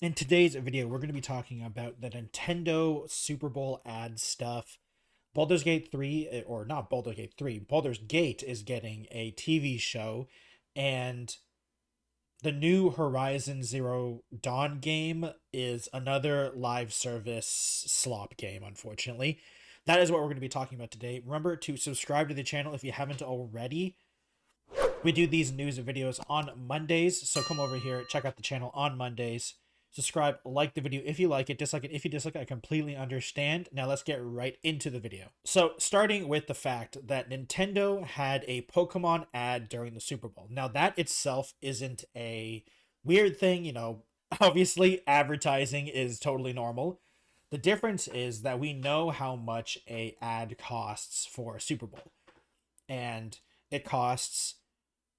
In today's video, we're going to be talking about the Nintendo Super Bowl ad stuff. Baldur's Gate 3, or not Baldur's Gate 3, Baldur's Gate is getting a TV show, and the new Horizon Zero Dawn game is another live service slop game, unfortunately. That is what we're going to be talking about today. Remember to subscribe to the channel if you haven't already. We do these news videos on Mondays, so come over here, check out the channel on Mondays. Subscribe, like the video if you like it, dislike it if you dislike it, I completely understand. Now let's get right into the video. So, starting with the fact that Nintendo had a Pokemon ad during the Super Bowl. Now, that itself isn't a weird thing, obviously advertising is totally normal. The difference is that we know how much a ad costs for a Super Bowl. And it costs,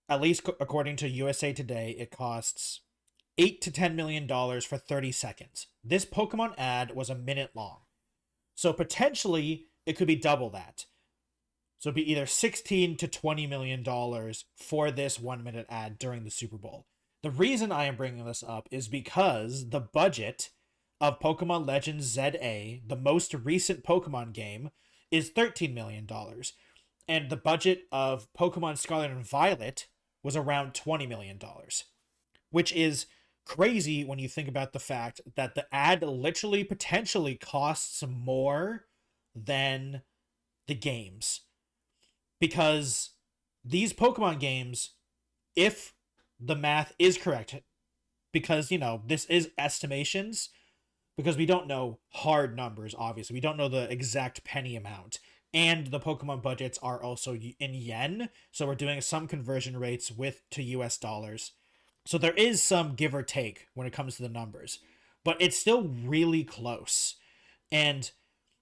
at least according to USA Today, it costs $8 to $10 million for 30 seconds. This Pokemon ad was a minute long. So potentially it could be double that. So it'd be either $16 to $20 million for this 1 minute ad during the Super Bowl. The reason I am bringing this up is because the budget of Pokemon Legends ZA, the most recent Pokemon game, is $13 million. And the budget of Pokemon Scarlet and Violet was around $20 million, which is crazy when you think about the fact that the ad literally potentially costs more than the games. Because these Pokemon games, if the math is correct, because, this is estimations, because we don't know hard numbers, obviously. We don't know the exact penny amount. And the Pokemon budgets are also in yen, so we're doing some conversion rates to US dollars. So there is some give or take when it comes to the numbers, but it's still really close. And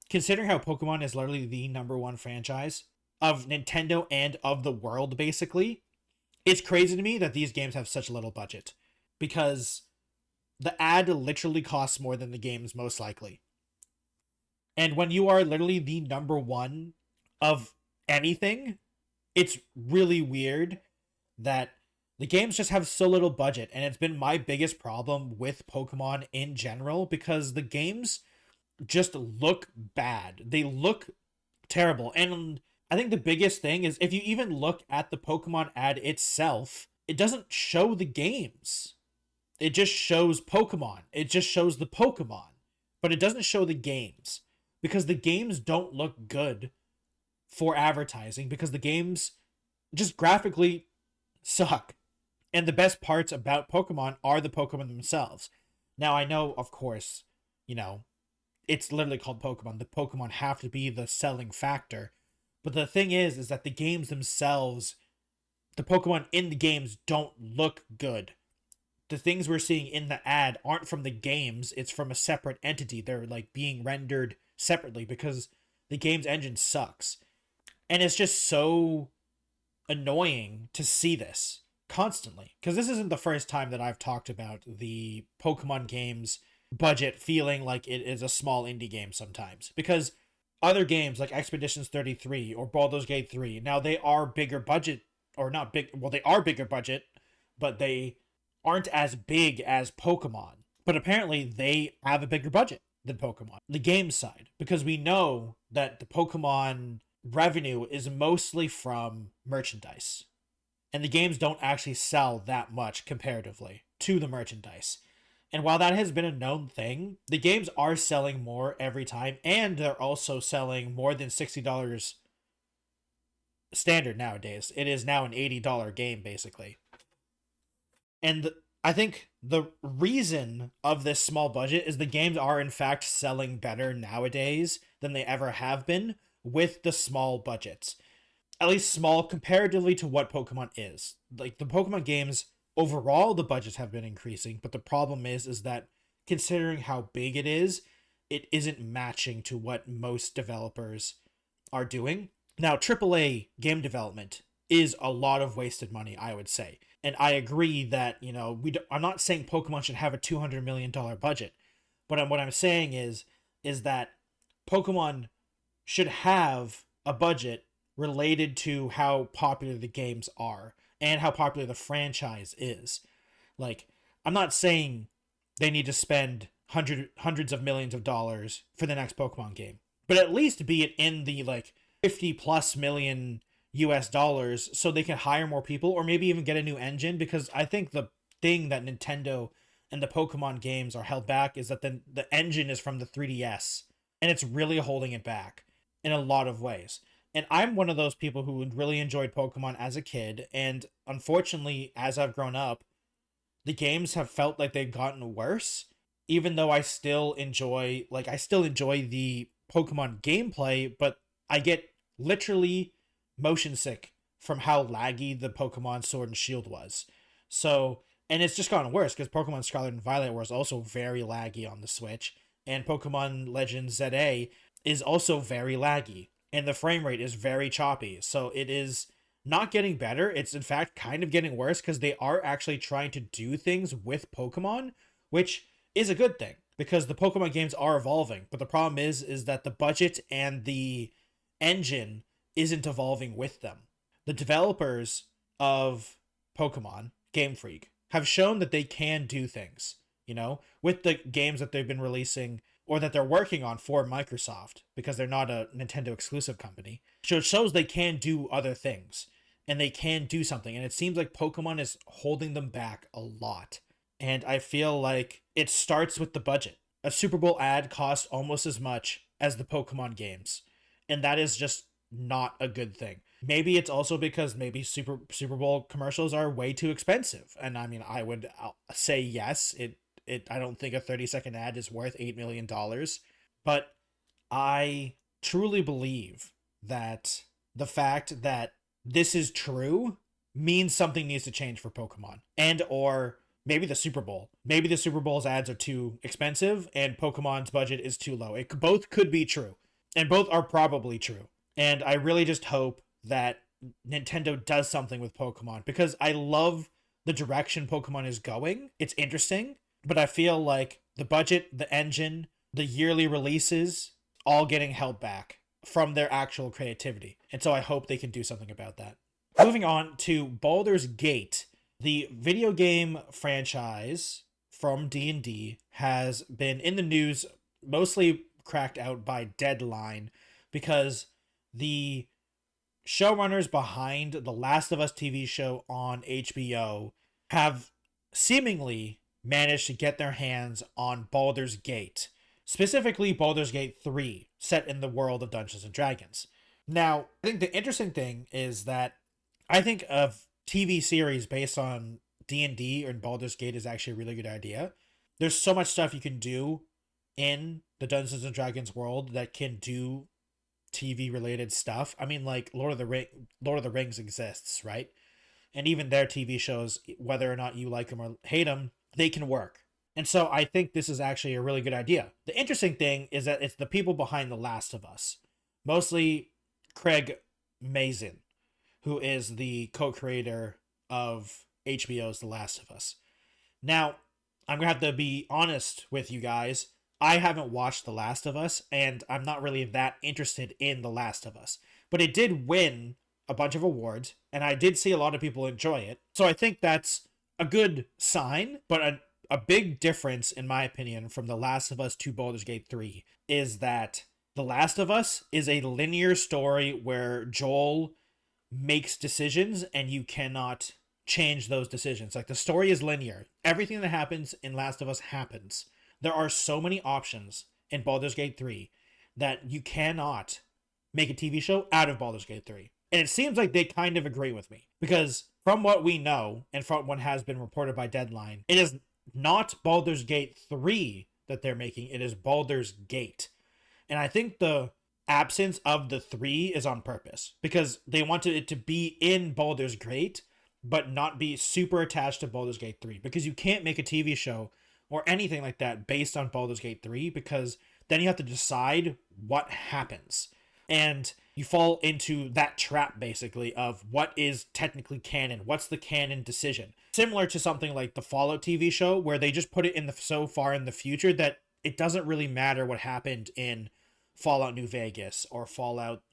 considering how Pokemon is literally the number one franchise of Nintendo and of the world, basically, it's crazy to me that these games have such little budget, because the ad literally costs more than the games, most likely. And when you are literally the number one of anything, it's really weird that the games just have so little budget. And it's been my biggest problem with Pokemon in general, because the games just look bad. They look terrible. And I think the biggest thing is, if you even look at the Pokemon ad itself, it doesn't show the games. It just shows Pokemon. It just shows the Pokemon. But it doesn't show the games, because the games don't look good for advertising, because the games just graphically suck. And the best parts about Pokemon are the Pokemon themselves. Now, I know, of course, it's literally called Pokemon. The Pokemon have to be the selling factor. But the thing is that the games themselves, the Pokemon in the games don't look good. The things we're seeing in the ad aren't from the games. It's from a separate entity. They're being rendered separately, because the game's engine sucks. And it's just so annoying to see this constantly, because this isn't the first time that I've talked about the Pokemon games budget feeling like it is a small indie game sometimes, because other games like Expeditions 33 or Baldur's Gate 3, now they are bigger budget, or not big, well, they are bigger budget, but they aren't as big as Pokemon. But apparently they have a bigger budget than Pokemon, the game side, because we know that the Pokemon revenue is mostly from merchandise. And the games don't actually sell that much comparatively to the merchandise. And while that has been a known thing, the games are selling more every time, and they're also selling more than $60 standard nowadays. It is now an $80 game, basically. And I think the reason of this small budget is the games are, in fact, selling better nowadays than they ever have been with the small budgets. At least small comparatively to what Pokemon is. Like, the Pokemon games, overall, the budgets have been increasing, but the problem is that considering how big it isn't matching to what most developers are doing. Now, AAA game development is a lot of wasted money, I would say. And I agree that, I'm not saying Pokemon should have a $200 million budget, but what I'm saying is that Pokemon should have a budget related to how popular the games are and how popular the franchise is. Like, I'm not saying they need to spend hundreds of millions of dollars for the next Pokemon game. But at least be it in the like 50 plus million US dollars so they can hire more people or maybe even get a new engine, because I think the thing that Nintendo and the Pokemon games are held back is that the engine is from the 3DS and it's really holding it back in a lot of ways. And I'm one of those people who really enjoyed Pokemon as a kid, and unfortunately as I've grown up, the games have felt like they've gotten worse, even though I still enjoy the Pokemon gameplay, but I get literally motion sick from how laggy the Pokemon Sword and Shield was. So, and it's just gotten worse because Pokemon Scarlet and Violet was also very laggy on the Switch, and Pokemon Legends ZA is also very laggy, and the frame rate is very choppy. So it is not getting better. It's in fact kind of getting worse because they are actually trying to do things with Pokemon, which is a good thing because the Pokemon games are evolving. But the problem is that the budget and the engine isn't evolving with them. The developers of Pokemon, Game Freak, have shown that they can do things, with the games that they've been releasing or that they're working on for Microsoft, because they're not a Nintendo exclusive company. So it shows they can do other things and they can do something. And it seems like Pokemon is holding them back a lot. And I feel like it starts with the budget. A Super Bowl ad costs almost as much as the Pokemon games. And that is just not a good thing. Maybe it's also because maybe Super Bowl commercials are way too expensive. And I mean, I'll say yes. I don't think a 30-second ad is worth $8 million. But I truly believe that the fact that this is true means something needs to change for Pokemon. And or maybe the Super Bowl. Maybe the Super Bowl's ads are too expensive and Pokemon's budget is too low. Both could be true. And both are probably true. And I really just hope that Nintendo does something with Pokemon, because I love the direction Pokemon is going. It's interesting, but I feel like the budget, the engine, the yearly releases, all getting held back from their actual creativity. And so I hope they can do something about that. Moving on to Baldur's Gate. The video game franchise from D&D has been in the news, mostly cracked out by Deadline, because the showrunners behind the Last of Us TV show on HBO have seemingly managed to get their hands on Baldur's Gate, specifically Baldur's Gate 3, set in the world of Dungeons & Dragons. Now, I think the interesting thing is that I think a TV series based on D&D or Baldur's Gate is actually a really good idea. There's so much stuff you can do in the Dungeons & Dragons world that can do TV related stuff. I mean, like Lord of the Rings exists, right? And even their TV shows, whether or not you like them or hate them, they can work. And so I think this is actually a really good idea. The interesting thing is that it's the people behind The Last of Us, mostly Craig Mazin, who is the co-creator of HBO's The Last of Us. Now, I'm going to have to be honest with you guys. I haven't watched The Last of Us, and I'm not really that interested in The Last of Us. But it did win a bunch of awards, and I did see a lot of people enjoy it. So I think that's a good sign, but a big difference, in my opinion, from The Last of Us to Baldur's Gate 3 is that The Last of Us is a linear story where Joel makes decisions and you cannot change those decisions. Like, the story is linear. Everything that happens in Last of Us happens. There are so many options in Baldur's Gate 3 that you cannot make a TV show out of Baldur's Gate 3. And it seems like they kind of agree with me, because from what we know and from what has been reported by Deadline, it is not Baldur's Gate 3 that they're making, it is Baldur's Gate. And I think the absence of the 3 is on purpose, because they wanted it to be in Baldur's Gate, but not be super attached to Baldur's Gate 3, because you can't make a TV show or anything like that based on Baldur's Gate 3, because then you have to decide what happens. And you fall into that trap, basically, of what is technically canon. What's the canon decision? Similar to something like the Fallout TV show, where they just put it in so far in the future that it doesn't really matter what happened in Fallout New Vegas or Fallout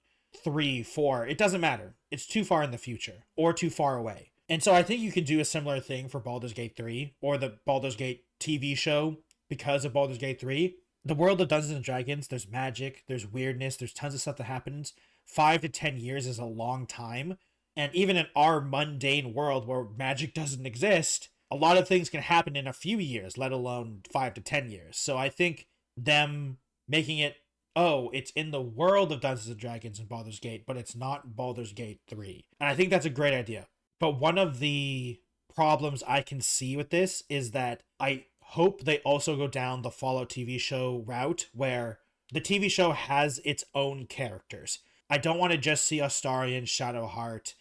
3, 4. It doesn't matter. It's too far in the future or too far away. And so I think you can do a similar thing for Baldur's Gate 3 or the Baldur's Gate TV show because of Baldur's Gate 3. The world of Dungeons and Dragons, there's magic, there's weirdness, there's tons of stuff that happens. 5 to 10 years is a long time. And even in our mundane world where magic doesn't exist, a lot of things can happen in a few years, let alone 5 to 10 years. So I think them making it, oh, it's in the world of Dungeons and Dragons and Baldur's Gate, but it's not Baldur's Gate 3. And I think that's a great idea. But one of the problems I can see with this is that I hope they also go down the Fallout TV show route where the TV show has its own characters. I don't want to just see Astarion, Shadowheart,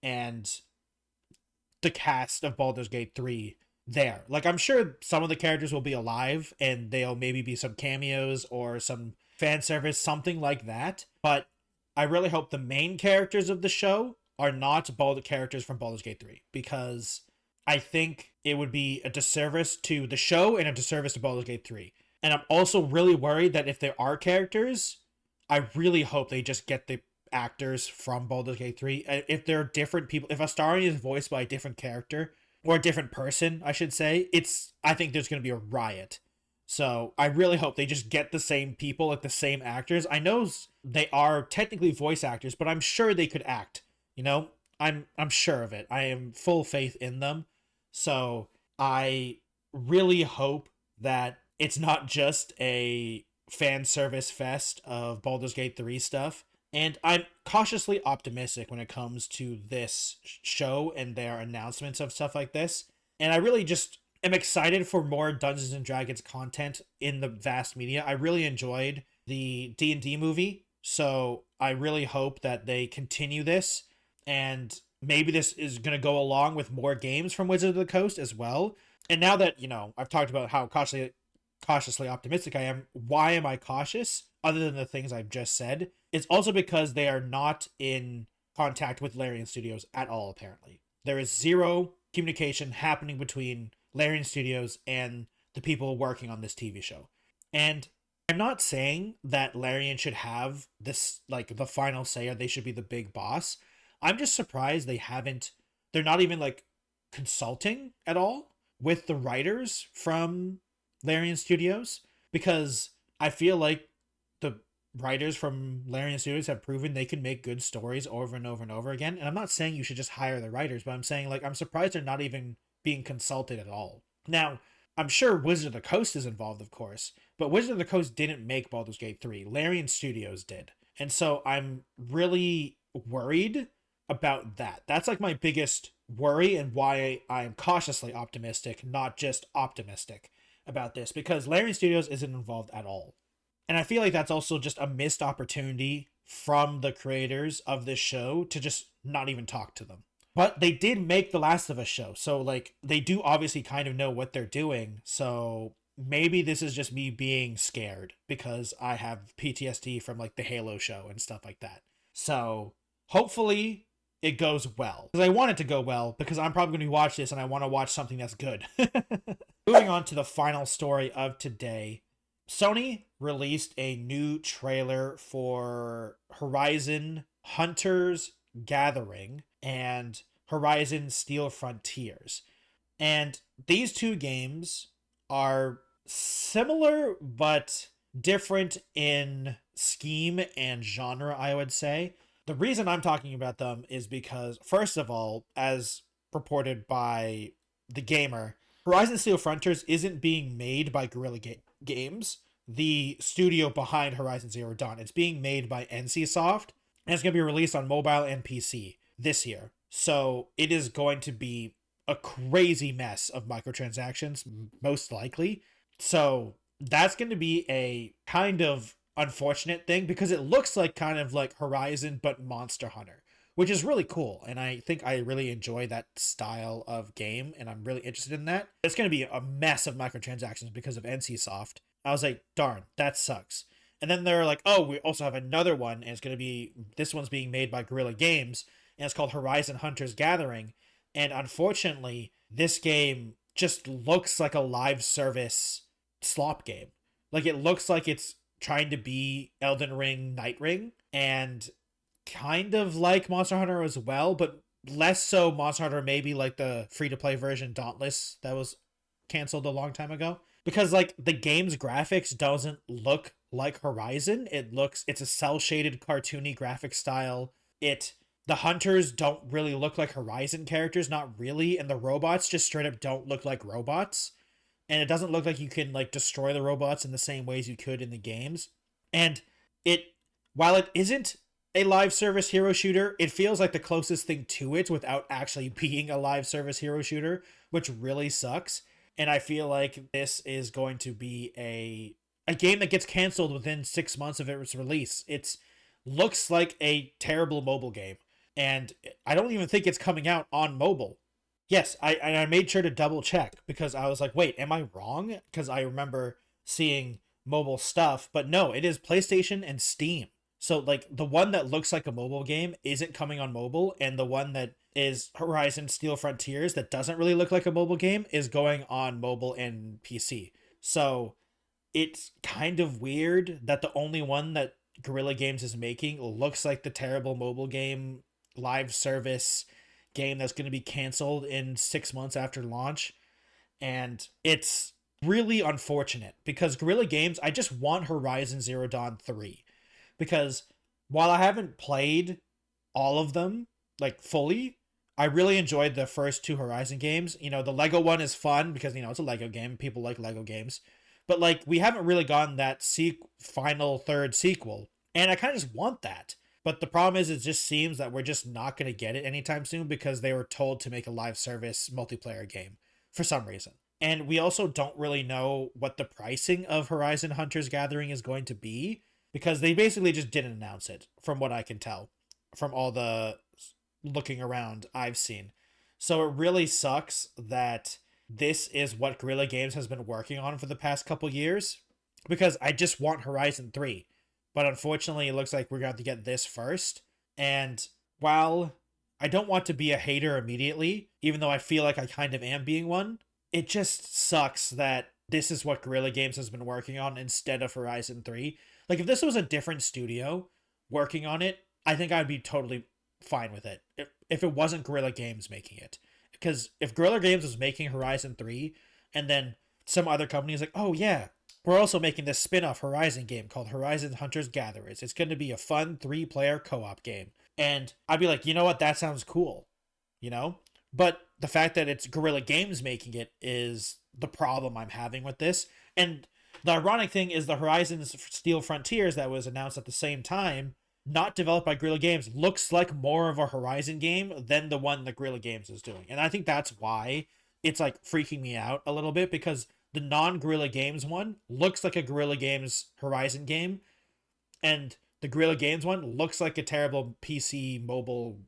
and the cast of Baldur's Gate 3 there. Like, I'm sure some of the characters will be alive and they'll maybe be some cameos or some fan service, something like that. But I really hope the main characters of the show are not characters from Baldur's Gate 3, because I think it would be a disservice to the show and a disservice to Baldur's Gate 3. And I'm also really worried that if there are characters, I really hope they just get the actors from Baldur's Gate 3. If there are different people, if Astarion is voiced by a different character, or a different person, I should say, I think there's going to be a riot. So I really hope they just get the same people, like the same actors. I know they are technically voice actors, but I'm sure they could act. You know, I'm sure of it. I am full faith in them. So I really hope that it's not just a fan service fest of Baldur's Gate 3 stuff. And I'm cautiously optimistic when it comes to this show and their announcements of stuff like this. And I really just am excited for more Dungeons and Dragons content in the vast media. I really enjoyed the D&D movie, so I really hope that they continue this. And maybe this is going to go along with more games from Wizards of the Coast as well. And now that, I've talked about how cautiously optimistic I am, why am I cautious? Other than the things I've just said, it's also because they are not in contact with Larian Studios at all, apparently. There is zero communication happening between Larian Studios and the people working on this TV show. And I'm not saying that Larian should have this, like, the final say, or they should be the big boss. I'm just surprised they're not even, like, consulting at all with the writers from Larian Studios, because I feel like the writers from Larian Studios have proven they can make good stories over and over and over again. And I'm not saying you should just hire the writers, but I'm saying, like, I'm surprised they're not even being consulted at all. Now, I'm sure Wizard of the Coast is involved, of course, but Wizard of the Coast didn't make Baldur's Gate 3. Larian Studios did. And so I'm really worried about that. That's like my biggest worry and why I'm cautiously optimistic, not just optimistic about this, because Larian Studios isn't involved at all. And I feel like that's also just a missed opportunity from the creators of this show to just not even talk to them. But they did make the Last of Us show, so, like, they do obviously kind of know what they're doing. So maybe this is just me being scared because I have PTSD from, like, the Halo show and stuff like that. So hopefully it goes well, because I want it to go well, because I'm probably going to watch this and I want to watch something that's good. Moving on to the final story of today. Sony released a new trailer for Horizon Hunters Gathering and Horizon Steel Frontiers. And these two games are similar but different in scheme and genre, I would say. The reason I'm talking about them is because, first of all, as reported by The Gamer, Horizon Steel Frontiers isn't being made by Guerrilla Games, the studio behind Horizon Zero Dawn. It's being made by NCSoft, and it's going to be released on mobile and PC this year. So it is going to be a crazy mess of microtransactions, most likely. So that's going to be a kind of unfortunate thing, because it looks like kind of like Horizon but Monster Hunter, which is really cool, and I think I really enjoy that style of game, and I'm really interested in that. It's going to be a mess of microtransactions because of NCSoft. I was like, darn, that sucks. And then they're like, oh, we also have another one, and it's going to be, this one's being made by Guerrilla Games, and it's called Horizon Hunters Gathering. And unfortunately, this game just looks like a live service slop game. Like, it looks like it's trying to be Elden Ring, Night Ring, and kind of like Monster Hunter as well, but less so Monster Hunter, maybe like the free-to-play version Dauntless that was canceled a long time ago. Because like the game's graphics doesn't look like Horizon. It's a cel shaded cartoony graphic style. The hunters don't really look like Horizon characters, not really, and the robots just straight up don't look like robots. And it doesn't look like you can like destroy the robots in the same ways you could in the games. And it while it isn't a live service hero shooter, it feels like the closest thing to it without actually being a live service hero shooter, which really sucks. And I feel like this is going to be a game that gets canceled within 6 months of its release. It looks like a terrible mobile game, and I don't even think it's coming out on mobile. Yes, I made sure to double check because I was like, wait, am I wrong? Because I remember seeing mobile stuff, but no, it is PlayStation and Steam. So like the one that looks like a mobile game isn't coming on mobile, and the one that is Horizon Steel Frontiers that doesn't really look like a mobile game is going on mobile and PC. So it's kind of weird that the only one that Guerrilla Games is making looks like the terrible mobile game live service game that's going to be canceled in 6 months after launch. And it's really unfortunate because Guerrilla Games, I just want Horizon Zero Dawn 3. Because while I haven't played all of them, like fully, I really enjoyed the first two Horizon games. You know, the Lego one is fun because, you know, it's a Lego game. People like Lego games. But, like, we haven't really gotten that final third sequel. And I kind of just want that. But the problem is, it just seems that we're just not going to get it anytime soon because they were told to make a live service multiplayer game for some reason. And we also don't really know what the pricing of Horizon Hunters Gathering is going to be because they basically just didn't announce it, from what I can tell, from all the looking around I've seen. So it really sucks that this is what Guerrilla Games has been working on for the past couple years because I just want Horizon 3. But unfortunately, it looks like we're going to have to get this first. And while I don't want to be a hater immediately, even though I feel like I kind of am being one, it just sucks that this is what Guerrilla Games has been working on instead of Horizon 3. Like, if this was a different studio working on it, I think I'd be totally fine with it. If it wasn't Guerrilla Games making it. Because if Guerrilla Games was making Horizon 3, and then some other company is like, oh yeah, we're also making this spin-off Horizon game called Horizon Hunters Gatherers. It's going to be a fun 3-player co-op game. And I'd be like, you know what? That sounds cool. You know? But the fact that it's Guerrilla Games making it is the problem I'm having with this. And the ironic thing is the Horizon Steel Frontiers that was announced at the same time, not developed by Guerrilla Games, looks like more of a Horizon game than the one that Guerrilla Games is doing. And I think that's why it's like freaking me out a little bit, because the non-Guerrilla Games one looks like a Guerrilla Games Horizon game, and the Guerrilla Games one looks like a terrible PC mobile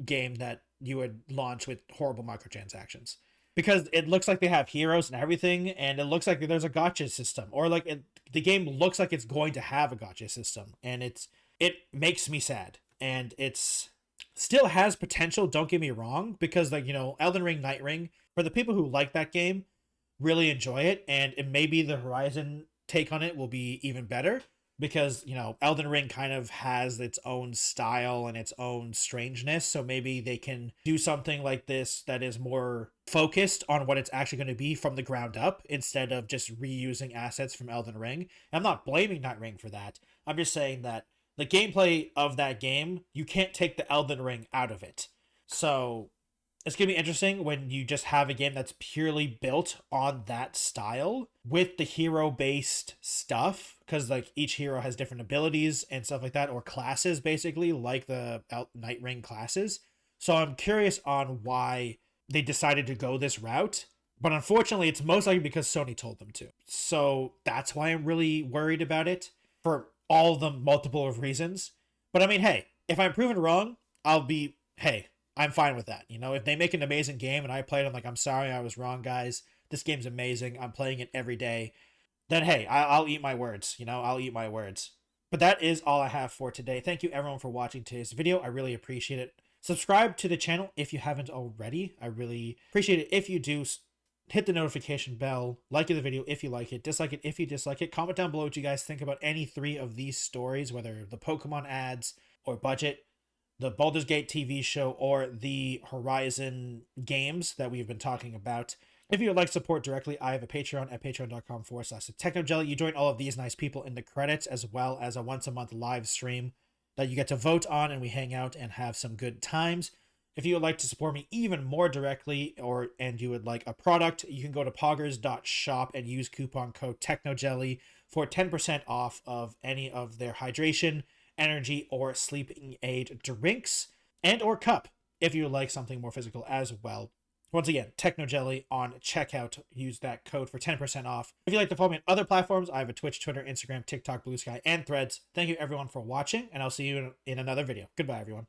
game that you would launch with horrible microtransactions. Because it looks like they have heroes and everything, and it looks like there's a gacha system, or like the game looks like it's going to have a gacha system, and it makes me sad. And it's still has potential, don't get me wrong, because like, you know, Elden Ring, Night Ring, for the people who like that game, really enjoy it, and maybe the Horizon take on it will be even better, because, you know, Elden Ring kind of has its own style and its own strangeness, so maybe they can do something like this that is more focused on what it's actually going to be from the ground up, instead of just reusing assets from Elden Ring. I'm not blaming Night Ring for that. I'm just saying that the gameplay of that game, you can't take the Elden Ring out of it. So it's going to be interesting when you just have a game that's purely built on that style with the hero-based stuff, because like each hero has different abilities and stuff like that, or classes basically, like the Night Ring classes. So I'm curious on why they decided to go this route, but unfortunately it's most likely because Sony told them to. So that's why I'm really worried about it, for all the multiple of reasons. But I mean, hey, if I'm proven wrong, I'm fine with that. You know, if they make an amazing game and I play it, I'm like, I'm sorry, I was wrong, guys. This game's amazing. I'm playing it every day. Then, hey, I'll eat my words. You know, I'll eat my words. But that is all I have for today. Thank you, everyone, for watching today's video. I really appreciate it. Subscribe to the channel if you haven't already. I really appreciate it if you do. Hit the notification bell. Like the video if you like it. Dislike it if you dislike it. Comment down below what you guys think about any 3 of these stories, whether the Pokemon ads or budget, the Baldurs Gate TV show, or the Horizon games that we've been talking about. If you would like support directly, I have a Patreon at patreon.com/technojelly. You join all of these nice people in the credits, as well as a once a month live stream that you get to vote on, and we hang out and have some good times. If you would like to support me even more directly, and you would like a product, you can go to poggers.shop and use coupon code technojelly for 10% off of any of their hydration, energy, or sleeping aid drinks, and or cup if you would like something more physical as well. Once again, Technojelly on checkout. Use that code for 10% off. If you'd like to follow me on other platforms, I have a Twitch, Twitter, Instagram, TikTok, Blue Sky, and Threads. Thank you everyone for watching, and I'll see you in another video. Goodbye, everyone.